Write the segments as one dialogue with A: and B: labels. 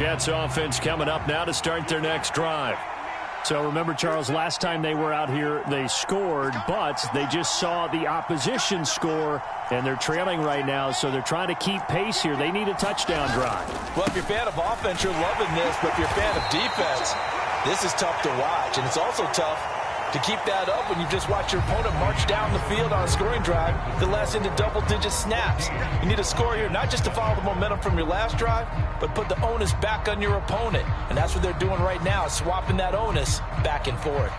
A: Jets offense coming up now to start their next drive.
B: So remember, Charles, last time they were out here, they scored, but they just saw the opposition score, and they're trailing right now, so they're trying to keep pace here. They need a touchdown drive.
C: Well, if you're a fan of offense, you're loving this, but if you're a fan of defense, this is tough to watch, and it's also tough to keep that up when you just watch your opponent march down the field on a scoring drive that lasts into double-digit snaps. You need a score here, not just to follow the momentum from your last drive, but put the onus back on your opponent. And that's what they're doing right now, swapping that onus back and forth.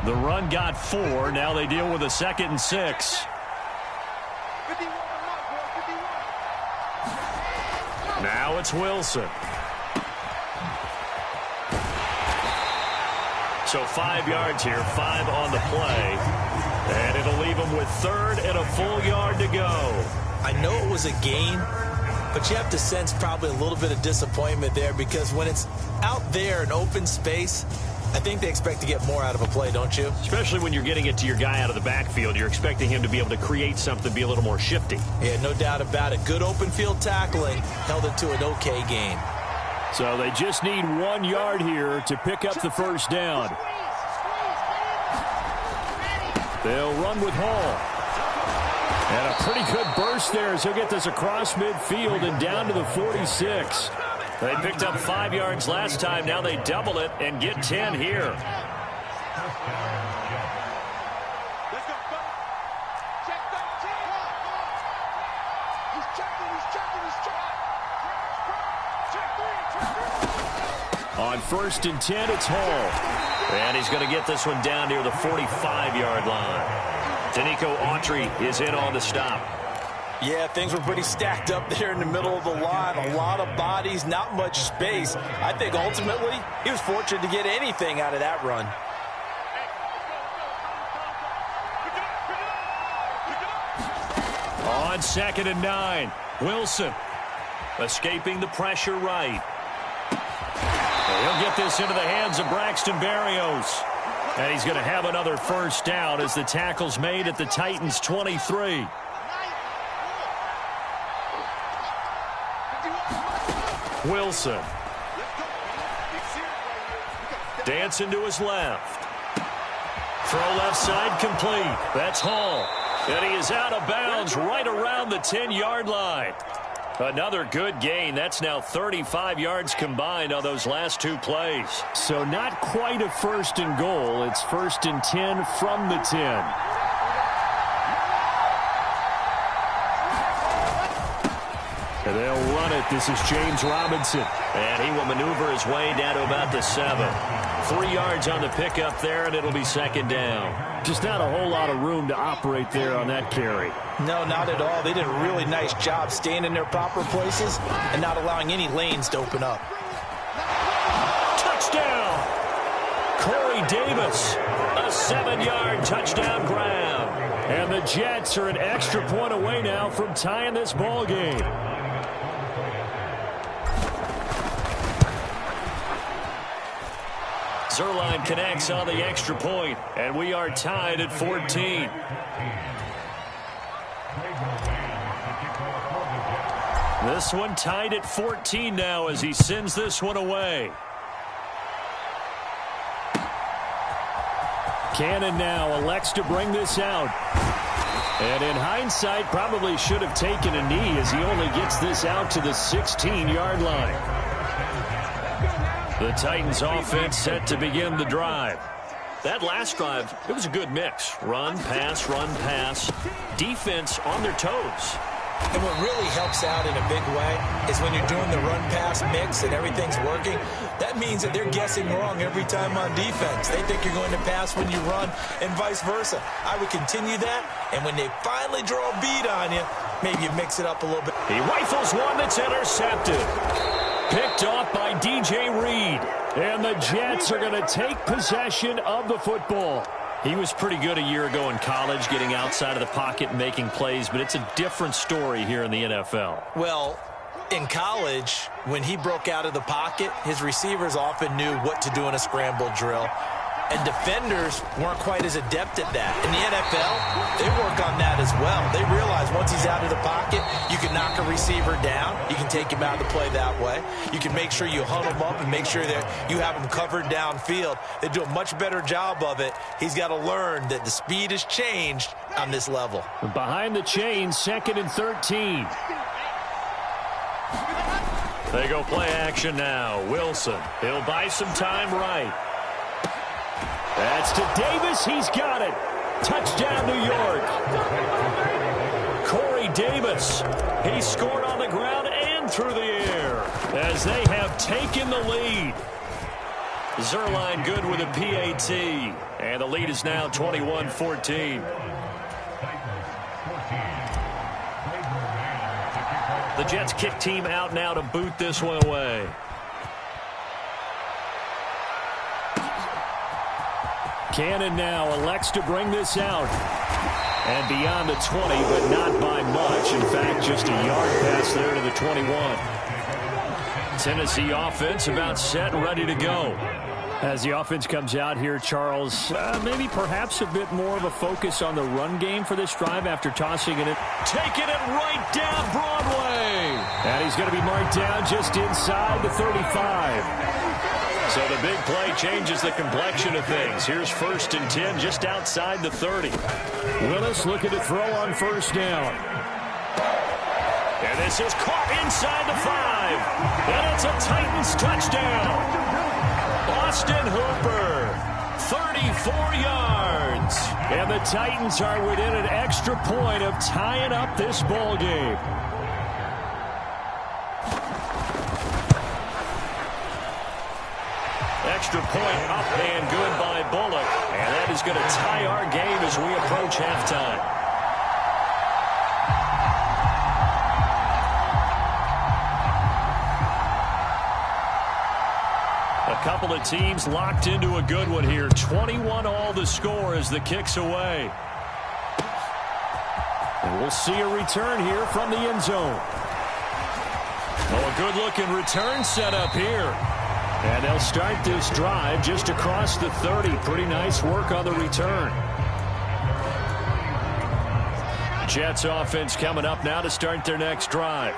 A: The run got 4. Now they deal with a 2nd and 6. Now it's Wilson. So 5 yards here, 5 on the play. And it'll leave them with 3rd and a full yard to go.
C: I know it was a gain, but you have to sense probably a little bit of disappointment there, because when it's out there in open space, I think they expect to get more out of a play, don't you?
A: Especially when you're getting it to your guy out of the backfield. You're expecting him to be able to create something, be a little more shifty.
C: Yeah, no doubt about it. Good open field tackling held it to an okay gain.
B: So they just need 1 yard here to pick up the first down. They'll run with Hall. And a pretty good burst there as he'll get this across midfield and down to the 46.
A: They picked up 5 yards last time. Now they double it and get 10 here.
B: On 1st and 10, it's Hall.
A: And he's going to get this one down near the 45-yard line. Danico Autry is in on the stop.
C: Yeah, things were pretty stacked up there in the middle of the line. A lot of bodies, not much space. I think ultimately he was fortunate to get anything out of that run.
A: On 2nd and 9, Wilson escaping the pressure right. He'll get this into the hands of Braxton Berrios. And he's going to have another first down as the tackle's made at the Titans' 23. Wilson. Dancing to his left. Throw left side complete. That's Hall. And he is out of bounds right around the 10-yard line. Another good gain. That's now 35 yards combined on those last 2 plays.
B: So not quite a 1st and goal. It's 1st and 10 from the 10. And they'll run it. This is James Robinson.
A: And he will maneuver his way down to about the 7. 3 yards on the pickup there, and it'll be 2nd down.
B: Just not a whole lot of room to operate there on that carry.
C: No, not at all. They did a really nice job staying in their proper places and not allowing any lanes to open up.
A: Touchdown! Corey Davis, a 7-yard touchdown grab.
B: And the Jets are an extra point away now from tying this ball game.
A: Zerline connects on the extra point, and we are tied at 14. This one tied at 14 now as he sends this one away.
B: Cannon now elects to bring this out. And in hindsight, probably should have taken a knee as he only gets this out to the 16-yard line. The Titans offense set to begin the drive. That last drive, it was a good mix. Run, pass, defense on their toes.
C: And what really helps out in a big way is when you're doing the run-pass mix and everything's working, that means that they're guessing wrong every time on defense. They think you're going to pass when you run and vice versa. I would continue that, and when they finally draw a bead on you, maybe you mix it up a little bit.
A: He rifles one that's intercepted. Picked off by DJ Reed.
B: And the Jets are going to take possession of the football.
A: He was pretty good a year ago in college, getting outside of the pocket and making plays, but it's a different story here in the NFL.
C: Well, in college, when he broke out of the pocket, his receivers often knew what to do in a scramble drill. And defenders weren't quite as adept at that. In the NFL, they work on that as well. They realize once he's out of the pocket, you can knock a receiver down. You can take him out of the play that way. You can make sure you huddle him up and make sure that you have him covered downfield. They do a much better job of it. He's got to learn that the speed has changed on this level.
B: Behind the chain, 2nd and 13.
A: They go play action now. Wilson, he'll buy some time right.
B: That's to Davis. He's got it. Touchdown, New York. Corey Davis. He scored on the ground and through the air as they have taken the lead. Zerline good with a PAT. And the lead is now 21-14. The Jets kick team out now to boot this one away. Cannon now elects to bring this out. And beyond the 20, but not by much. In fact, just a yard pass there to the 21. Tennessee offense about set and ready to go. As the offense comes out here, Charles, maybe perhaps a bit more of a focus on the run game for this drive after tossing it. Taking it right down Broadway. And he's going to be marked down just inside the 35.
A: So the big play changes the complexion of things. Here's 1st and 10 just outside the 30.
B: Willis looking to throw on 1st down.
A: And this is caught inside the 5. And it's a Titans touchdown. Austin Hooper, 34 yards.
B: And the Titans are within an extra point of tying up this ball game.
A: Extra point up and good by Bullock. And that is going to tie our game as we approach halftime. A couple of teams locked into a good one here. 21 all the score as the kick's away.
B: And we'll see a return here from the end zone.
A: Oh, a good-looking return set up here.
B: And they'll start this drive just across the 30. Pretty nice work on the return.
A: Jets offense coming up now to start their next drive.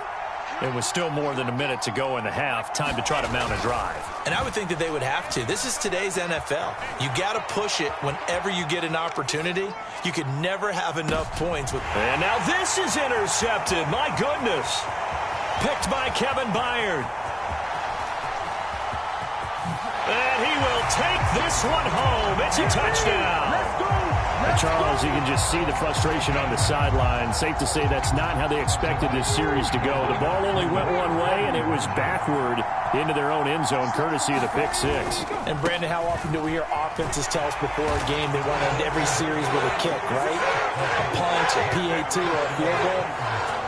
A: It was still more than a minute to go in the half. Time to try to mount a drive.
C: And I would think that they would have to. This is today's NFL. You got to push it whenever you get an opportunity. You could never have enough points.
A: And now this is intercepted. My goodness. Picked by Kevin Byard. And he will take this one home. It's a touchdown.
B: Charles, you can just see the frustration on the sideline. Safe to say that's not how they expected this series to go. The ball only went one way, and it was backward into their own end zone, courtesy of the pick 6.
C: And, Brandon, how often do we hear offenses tell us before a game they want to end every series with a kick, right? A punt, a PAT, or a field goal.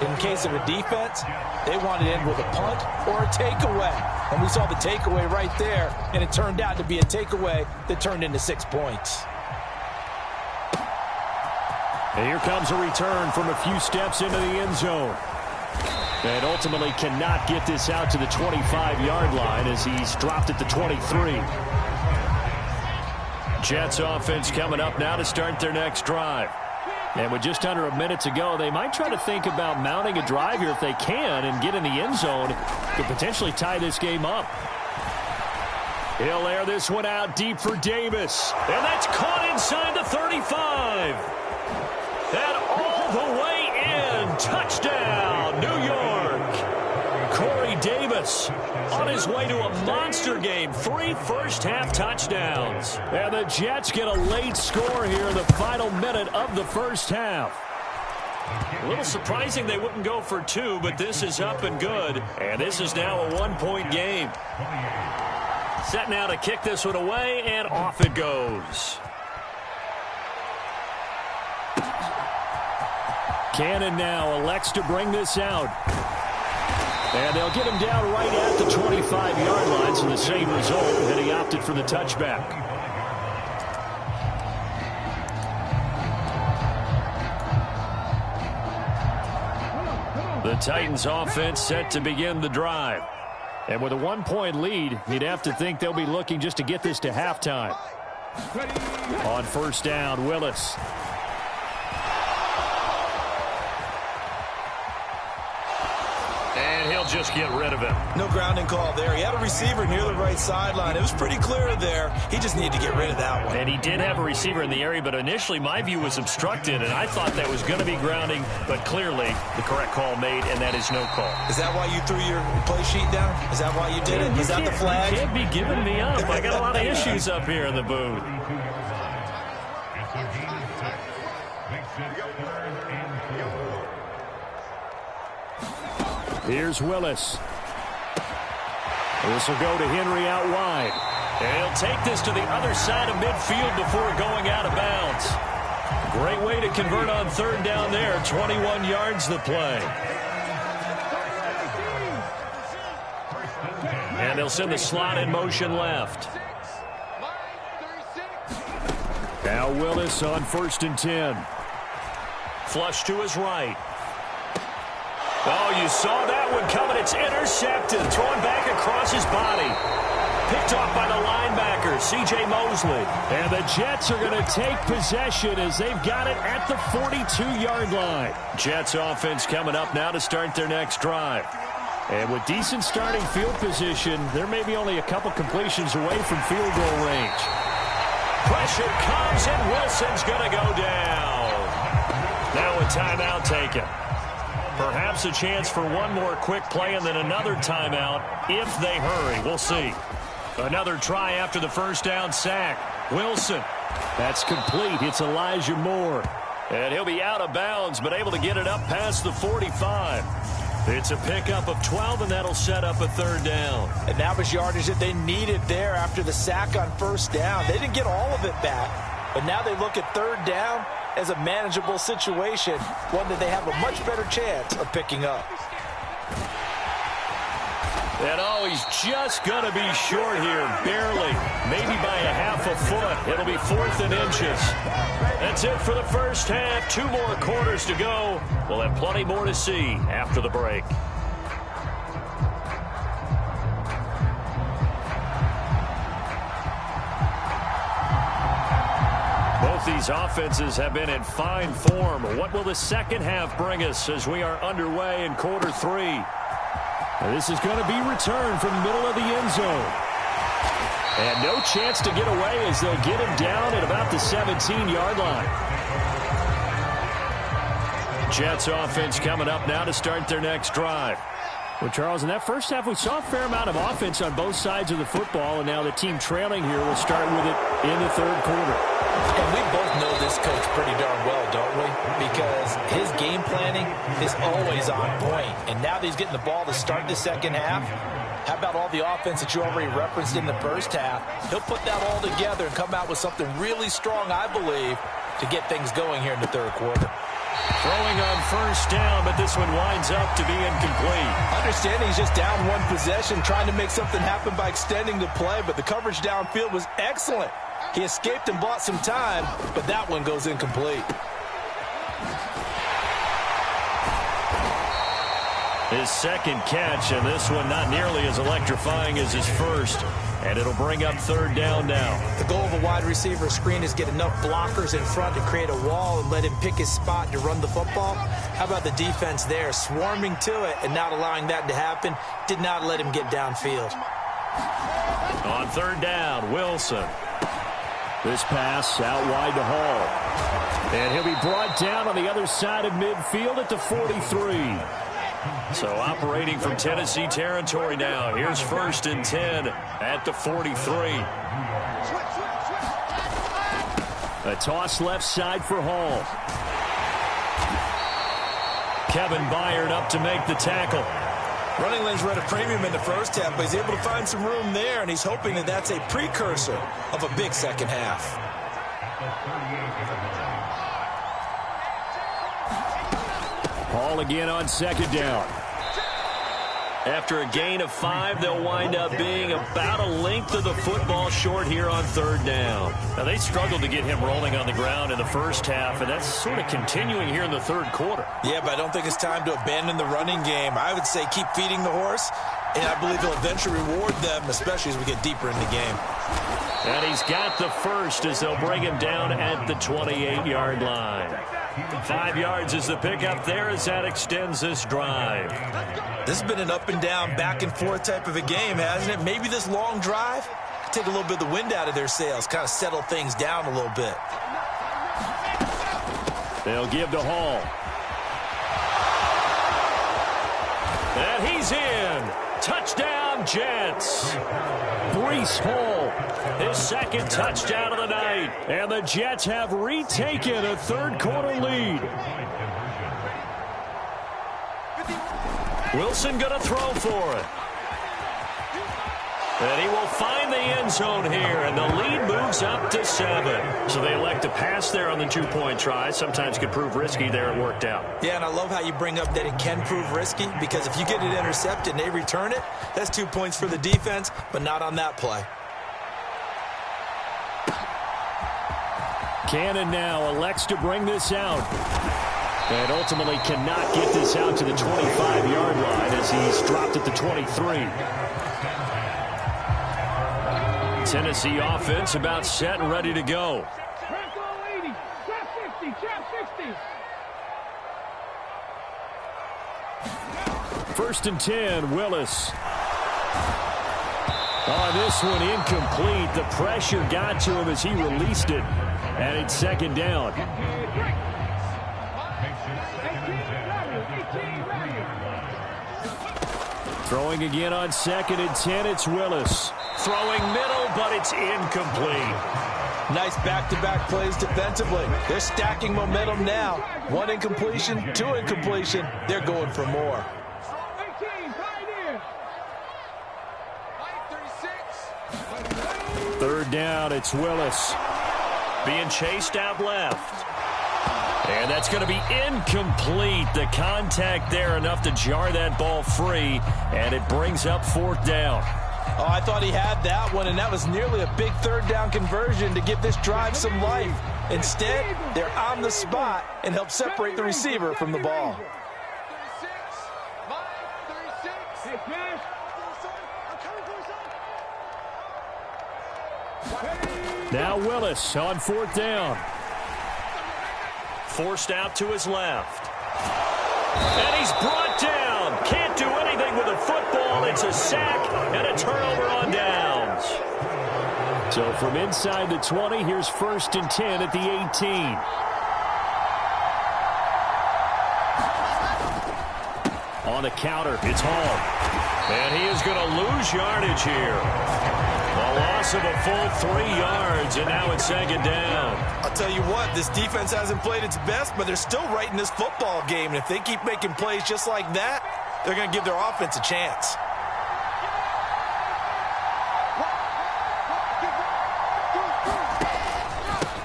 C: In case of a defense, they want to end with a punt or a takeaway. And we saw the takeaway right there, and it turned out to be a takeaway that turned into 6 points.
B: And here comes a return from a few steps into the end zone. And ultimately cannot get this out to the 25-yard line as he's dropped at the 23.
A: Jets offense coming up now to start their next drive.
B: And with just under a minute to go, they might try to think about mounting a drive here if they can and get in the end zone to potentially tie this game up.
A: He'll air this one out deep for Davis. And that's caught inside the 35. And all the way in. Touchdown, New York. Corey Davis on his way to a monster game. 3 first-half touchdowns.
B: And the Jets get a late score here in the final minute of the first half.
A: A little surprising they wouldn't go for 2, but this is up and good. And this is now a 1-point game. Set now to kick this one away, and off it goes.
B: Cannon now elects to bring this out. And they'll get him down right at the 25-yard line, so the same result, and he opted for the touchback.
A: The Titans offense set to begin the drive.
B: And with a 1-point lead, you'd have to think they'll be looking just to get this to halftime. On first down, Willis.
A: And he'll just get rid of him.
C: No grounding call there. He had a receiver near the right sideline. It was pretty clear there. He just needed to get rid of that one.
A: And he did have a receiver in the area, but initially my view was obstructed, and I thought that was going to be grounding, but clearly the correct call made, and that is no call.
C: Is that why you threw your play sheet down? Is that why you did it? Is that the flag?
A: You can't be giving me up. I got a lot of issues up here in the booth.
B: Here's Willis. This will go to Henry out wide.
A: And he'll take this to the other side of midfield before going out of bounds. Great way to convert on third down there. 21 yards the play. And they'll send the slot in motion left.
B: Now Willis on 1st and 10.
A: Flush to his right. Oh, you saw that one coming. It's intercepted. Thrown back across his body. Picked off by the linebacker, C.J. Mosley.
B: And the Jets are going to take possession as they've got it at the 42-yard line.
A: Jets offense coming up now to start their next drive.
B: And with decent starting field position, there may be only a couple completions away from field goal range.
A: Pressure comes, and Wilson's going to go down. Now a timeout taken. Perhaps a chance for one more quick play and then another timeout if they hurry. We'll see. Another try after the first down sack. Wilson.
B: That's complete. It's Elijah Moore.
A: And he'll be out of bounds, but able to get it up past the 45. It's a pickup of 12, and that'll set up a third down.
C: And that was yardage that they needed there after the sack on first down. They didn't get all of it back, but now they look at third down as a manageable situation, one that they have a much better chance of picking up.
A: And oh, he's just going to be short here, barely, maybe by a half a foot. It'll be 4th and inches. That's it for the first half. 2 more quarters to go. We'll have plenty more to see after the break. These offenses have been in fine form. What will the second half bring us as we are underway in quarter 3?
B: And this is going to be returned from the middle of the end zone. And no chance to get away as they'll get him down at about the 17-yard line.
A: Jets offense coming up now to start their next drive.
B: Well, Charles, in that first half, we saw a fair amount of offense on both sides of the football, and now the team trailing here will start with it in the third quarter.
C: And we both know this coach pretty darn well, don't we? Because his game planning is always on point. And now that he's getting the ball to start the second half, how about all the offense that you already referenced in the first half? He'll put that all together and come out with something really strong, I believe, to get things going here in the third quarter.
A: Throwing on first down, but this one winds up to be incomplete.
C: Understanding he's just down one possession, trying to make something happen by extending the play, but the coverage downfield was excellent. He escaped and bought some time, but that one goes incomplete.
A: His second catch, and this one not nearly as electrifying as his first. And it'll bring up third down now.
C: The goal of a wide receiver screen is get enough blockers in front to create a wall and let him pick his spot to run the football. How about the defense there, swarming to it and not allowing that to happen? Did not let him get downfield.
A: On third down, Wilson.
B: This pass out wide to Hall. And he'll be brought down on the other side of midfield at the 43.
A: So operating from Tennessee territory now. Here's 1st and 10 at the 43.
B: A toss left side for Hall.
A: Kevin Byard up to make the tackle.
C: Running lanes were at a premium in the first half, but he's able to find some room there, and he's hoping that that's a precursor of a big second half.
B: Hall again on second down.
A: After a gain of 5, they'll wind up being about a length of the football short here on third down. Now, they struggled to get him rolling on the ground in the first half, and that's sort of continuing here in the third quarter.
C: Yeah, but I don't think it's time to abandon the running game. I would say keep feeding the horse And I believe he'll eventually reward them, especially as we get deeper in the game.
A: And he's got the first as they'll bring him down at the 28-yard line. 5 yards is the pickup there as that extends this drive.
C: This has been an up and down, back and forth type of a game, hasn't it? Maybe this long drive could take a little bit of the wind out of their sails, kind of settle things down a little bit.
B: They'll give to Hall.
A: And he's in. Touchdown, Jets.
B: Breece Hall.
A: His second touchdown of the night.
B: And the Jets have retaken a third-quarter lead.
A: Wilson going to throw for it. And he will find the end zone here, and the lead moves up to 7. So they elect to pass there on the 2-point try. Sometimes could prove risky there. It worked out.
C: Yeah, and I love how you bring up that it can prove risky, because if you get it intercepted and they return it, that's 2 points for the defense, but not on that play.
B: Cannon now elects to bring this out. And ultimately cannot get this out to the 25-yard line as he's dropped at the 23. Tennessee offense about set and ready to go. First and 10, Willis. On this one, incomplete. The pressure got to him as he released it. And it's second down. Throwing again on second and 10, it's Willis.
A: Throwing middle, but it's incomplete.
C: Nice back-to-back plays defensively. They're stacking momentum now. 1 incompletion, 2 incompletion. They're going for more.
B: Third down, it's Willis.
A: Being chased out left. And that's going to be incomplete. The contact there enough to jar that ball free, and it brings up 4th down.
C: Oh, I thought he had that one, and that was nearly a big 3rd down conversion to give this drive some life. Instead, they're on the spot and help separate the receiver from the ball.
B: Now Willis on 4th down.
A: Forced out to his left. And he's brought down. Can't do anything with a football. It's a sack and a turnover on downs.
B: So from inside the 20, here's 1st and 10 at the 18. On the counter, it's Hall.
A: And he is going to lose yardage here. A loss of a full 3 yards, and now it's 2nd down.
C: I'll tell you what, this defense hasn't played its best, but they're still right in this football game. And if they keep making plays just like that, they're going to give their offense a chance.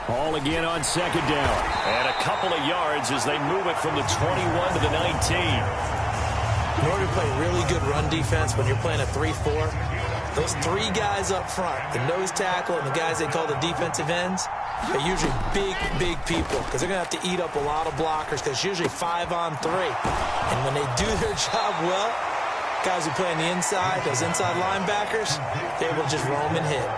B: Hall again on 2nd down.
A: And a couple of yards as they move it from the 21 to the 19.
C: In order to play really good run defense when you're playing a 3-4, those 3 guys up front, the nose tackle and the guys they call the defensive ends, are usually big people because they're going to have to eat up a lot of blockers because it's usually 5-on-3. And when they do their job well, guys who play on the inside, those inside linebackers, they're able to just roam and hit.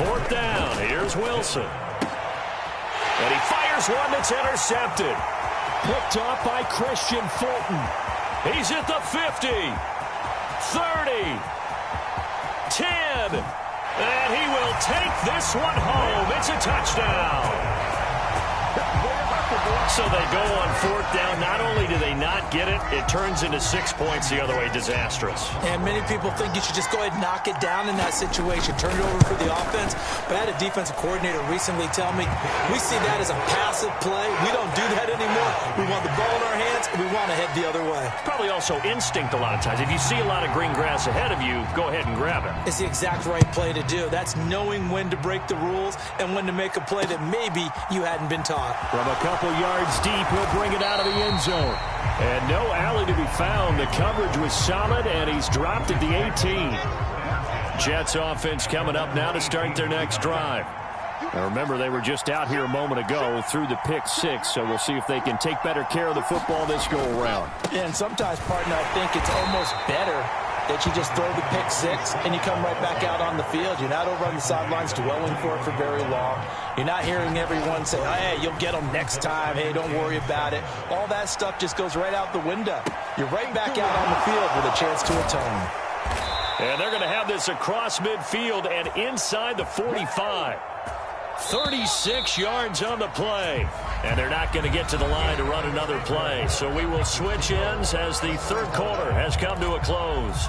A: 4th down. Here's Wilson. And he fires one that's intercepted.
B: Picked off by Christian Fulton.
A: He's at the 50, 30, 10, and he will take this one home. It's a touchdown. So they go on 4th down. Not only do they not get it, it turns into 6 points the other way. Disastrous.
C: And many people think you should just go ahead and knock it down in that situation, turn it over for the offense. But I had a defensive coordinator recently tell me, we see that as a passive play. We don't do that anymore. We want the ball in our hands, and we want to head the other way.
A: Probably also instinct a lot of times. If you see a lot of green grass ahead of you, go ahead and grab it.
C: It's the exact right play to do. That's knowing when to break the rules and when to make a play that maybe you hadn't been taught.
B: From a couple yards deep, he'll bring it out of the end zone. And no alley to be found. The coverage was solid, and he's dropped at the 18. Jets offense coming up now to start their next drive. Now remember, they were just out here a moment ago through the pick six, so we'll see if they can take better care of the football this go-around.
C: Yeah, and sometimes, partner, I think it's almost better that you just throw the pick six and you come right back out on the field. You're not over on the sidelines dwelling for it for very long. You're not hearing everyone say, oh, hey, you'll get them next time. Hey, don't worry about it. All that stuff just goes right out the window. You're right back out on the field with a chance to atone.
A: And they're going to have this across midfield and inside the 45. 36 yards on the play. And they're not going to get to the line to run another play. So we will switch ends as the third quarter has come to a close.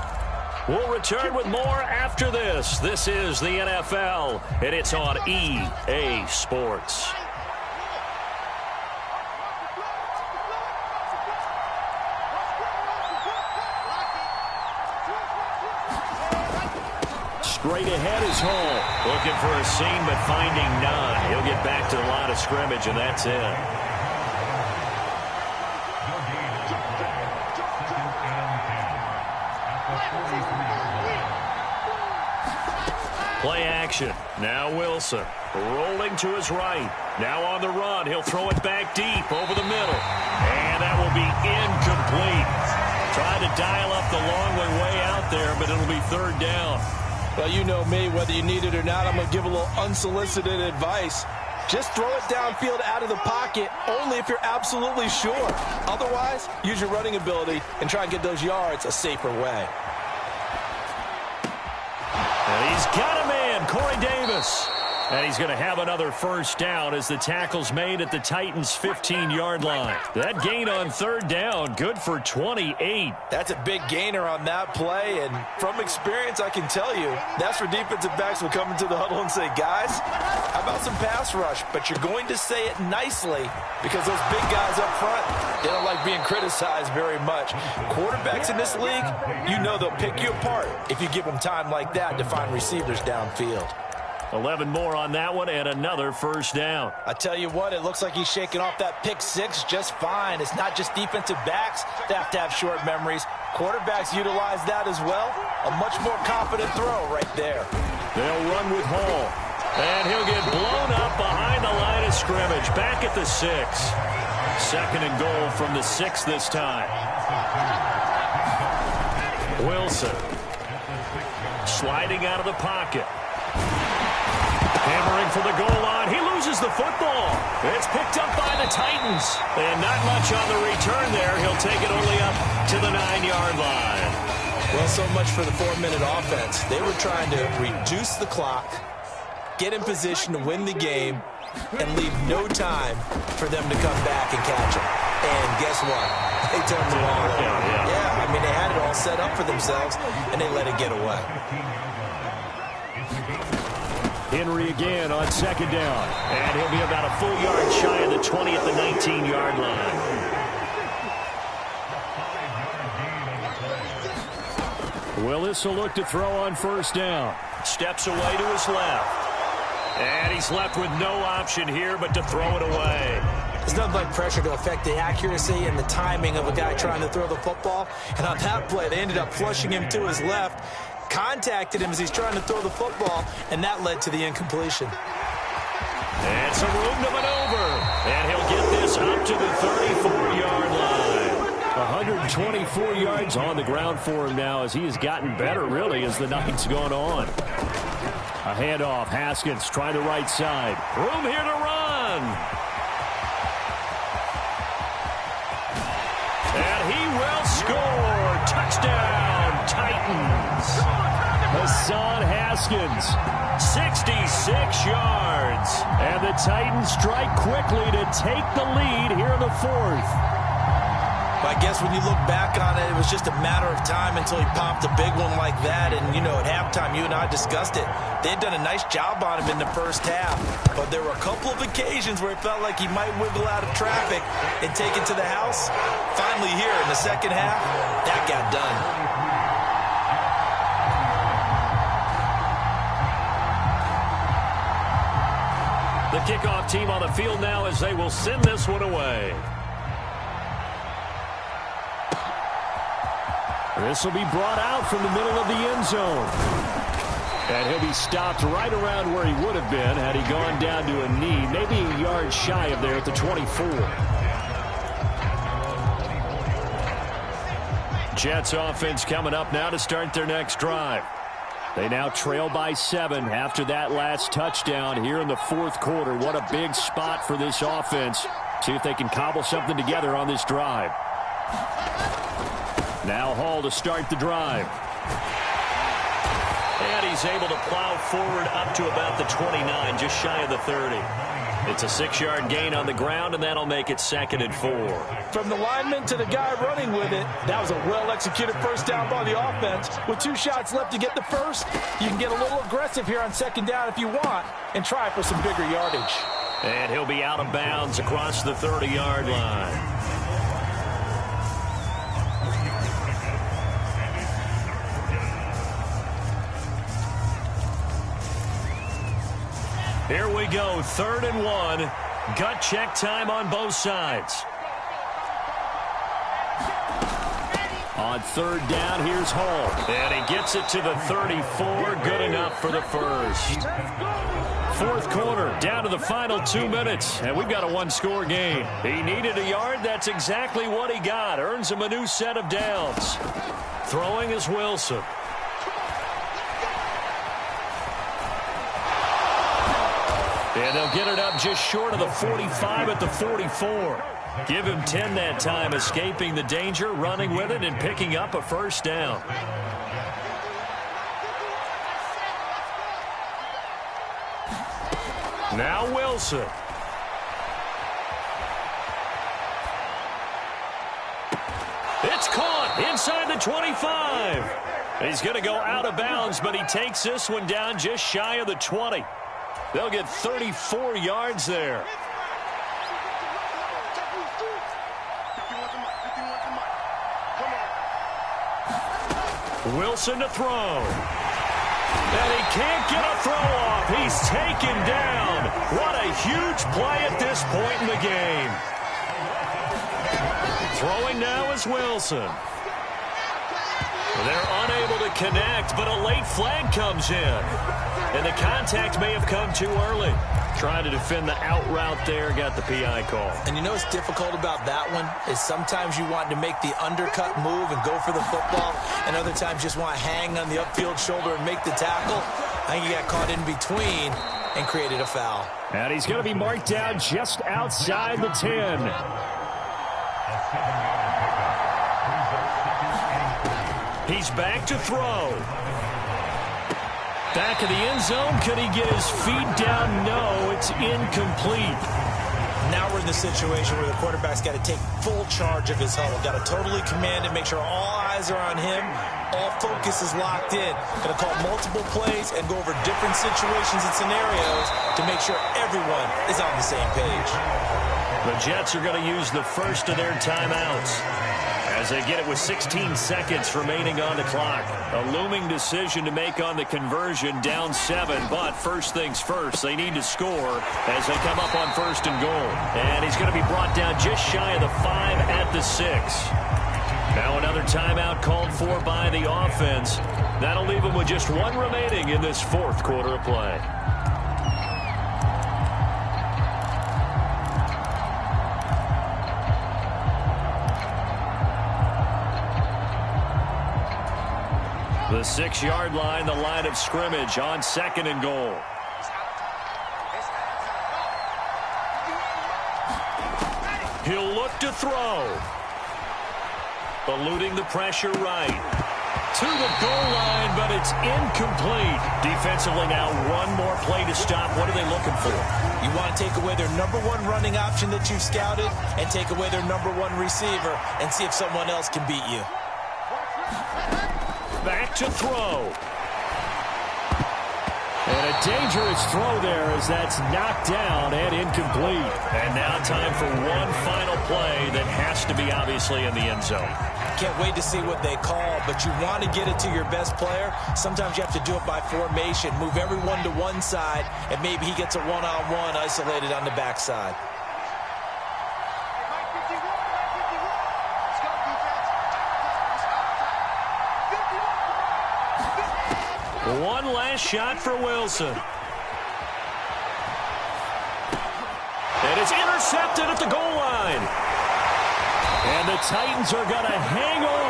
A: We'll return with more after this. This is the NFL, and it's on EA Sports.
B: Straight ahead is Hall.
A: Looking for a seam, but finding none. He'll get back to the line of scrimmage, and that's it. Play action. Now Wilson. Rolling to his right. Now on the run. He'll throw it back deep over the middle. And that will be incomplete. Tried to dial up the long way out there, but it'll be third down.
C: Well, you know me, whether you need it or not, I'm going to give a little unsolicited advice. Just throw it downfield out of the pocket, only if you're absolutely sure. Otherwise, use your running ability and try and get those yards a safer way.
A: And he's got a man, Corey Davis. And he's going to have another first down as the tackle's made at the Titans' 15-yard line. That gain on third down, good for 28.
C: That's a big gainer on that play, and from experience, I can tell you, that's where defensive backs will come into the huddle and say, guys, how about some pass rush? But you're going to say it nicely because those big guys up front, they don't like being criticized very much. Quarterbacks in this league, you know they'll pick you apart if you give them time like that to find receivers downfield.
A: 11 more on that one and another first down.
C: I tell you what, it looks like he's shaking off that pick six just fine. It's not just defensive backs that have to have short memories. Quarterbacks utilize that as well. A much more confident throw right there.
A: They'll run with Hall. And he'll get blown up behind the line of scrimmage. Back at the 6. Second and goal from the 6 this time. Wilson. Sliding out of the pocket. Hammering for the goal line. He loses the football. It's picked up by the Titans. And not much on the return there. He'll take it only up to the 9-yard line.
C: Well, so much for the 4-minute offense. They were trying to reduce the clock, get in position to win the game, and leave no time for them to come back and catch him. And guess what? They turned the ball over. Yeah, I mean, they had it all set up for themselves, and they let it get away.
B: Henry again on second down.
A: And he'll be about a full yard shy of the 20 at the 19-yard line.
B: Willis will look to throw on first down.
A: Steps away to his left. And he's left with no option here but to throw it away.
C: There's nothing like pressure to affect the accuracy and the timing of a guy trying to throw the football. And on that play, they ended up flushing him to his left. Contacted him as he's trying to throw the football, and that led to the incompletion.
A: And some room to maneuver. And he'll get this up to the 34-yard line.
B: 124 yards on the ground for him now as he has gotten better, really, as the night's gone on. A handoff. Haskins trying the right side.
A: Room here to run. And he will score. Touchdown, Titans.
B: Hassan Haskins.
A: 66 yards.
B: And the Titans strike quickly to take the lead here in the fourth.
C: I guess when you look back on it, it was just a matter of time until he popped a big one like that. And, you know, at halftime, you and I discussed it. They had done a nice job on him in the first half. But there were a couple of occasions where it felt like he might wiggle out of traffic and take it to the house. Finally here in the second half, that got done.
A: The kickoff team on the field now as they will send this one away.
B: This will be brought out from the middle of the end zone. And he'll be stopped right around where he would have been had he gone down to a knee, maybe a yard shy of there at the 24. Jets offense coming up now to start their next drive. They now trail by 7 after that last touchdown here in the fourth quarter. What a big spot for this offense. See if they can cobble something together on this drive. Now Hall to start the drive.
A: And he's able to plow forward up to about the 29, just shy of the 30. It's a 6-yard gain on the ground, and that'll make it 2nd and 4.
C: From the lineman to the guy running with it, that was a well-executed first down by the offense. With 2 shots left to get the first, you can get a little aggressive here on 2nd down if you want and try for some bigger yardage.
A: And he'll be out of bounds across the 30-yard line. Here we go, 3rd and 1. Gut check time on both sides.
B: On 3rd down, here's Hall.
A: And he gets it to the 34. Good enough for the first.
B: Fourth quarter, down to the final 2 minutes, and we've got a 1-score game.
A: He needed a yard. That's exactly what he got. Earns him a new set of downs. Throwing is Wilson. And they'll get it up just short of the 45 at the 44. Give him 10 that time, escaping the danger, running with it, and picking up a first down. Now Wilson. It's caught inside the 25. He's going to go out of bounds, but he takes this one down just shy of the 20. They'll get 34 yards there. Wilson to throw. And he can't get a throw off. He's taken down. What a huge play at this point in the game. Throwing now is Wilson. They're unable to connect, but a late flag comes in. And the contact may have come too early. Trying to defend the out route there, got the PI call.
C: And you know what's difficult about that one is sometimes you want to make the undercut move and go for the football, and other times just want to hang on the upfield shoulder and make the tackle. I think he got caught in between and created a foul.
B: And he's going to be marked down just outside the 10.
A: He's back to throw. Back of the end zone. Could he get his feet down? No, it's incomplete.
C: Now we're in the situation where the quarterback's got to take full charge of his huddle. Got to totally command it, make sure all eyes are on him. All focus is locked in. Got to call multiple plays and go over different situations and scenarios to make sure everyone is on the same page.
A: The Jets are going to use the first of their timeouts as they get it with 16 seconds remaining on the clock. A looming decision to make on the conversion, down 7. But first things first, they need to score as they come up on 1st and goal. And he's going to be brought down just shy of the 5 at the 6. Now another timeout called for by the offense. That'll leave him with just 1 remaining in this fourth quarter of play. The 6-yard line, the line of scrimmage on 2nd and goal. He'll look to throw. Eluding the pressure right. To the goal line, but it's incomplete. Defensively now, 1 more play to stop. What are they looking for?
C: You want to take away their number 1 running option that you've scouted and take away their number 1 receiver and see if someone else can beat you.
A: Back to throw.
B: And a dangerous throw there as that's knocked down and incomplete.
A: And now time for one final play that has to be obviously in the end zone.
C: Can't wait to see what they call, but you want to get it to your best player. Sometimes you have to do it by formation. Move everyone to one side, and maybe he gets a one-on-one isolated on the backside.
A: One last shot for Wilson. And it's intercepted at the goal line.
B: And the Titans are going to hang on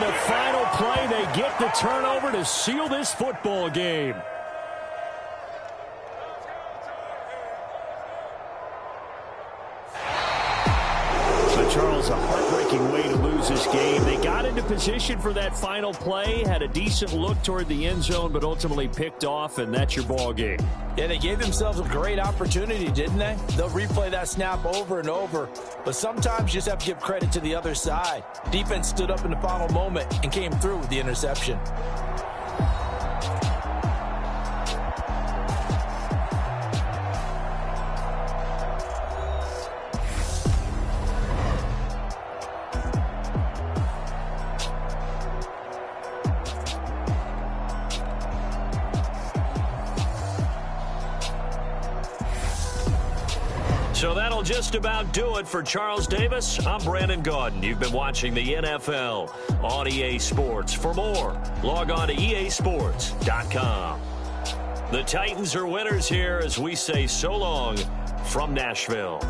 B: the final play. They get the turnover to seal this football game. So, Charles, a heartbreaking way to lose this game. They got into position for that final play, had a decent look toward the end zone, but ultimately picked off, and that's your ball game.
C: Yeah, they gave themselves a great opportunity, didn't they? They'll replay that snap over and over. But sometimes you just have to give credit to the other side. Defense stood up in the final moment and came through with the interception.
A: So that'll just about do it for Charles Davis. I'm Brandon Gaudin. You've been watching the NFL on EA Sports. For more, log on to easports.com. The Titans are winners here as we say so long from Nashville.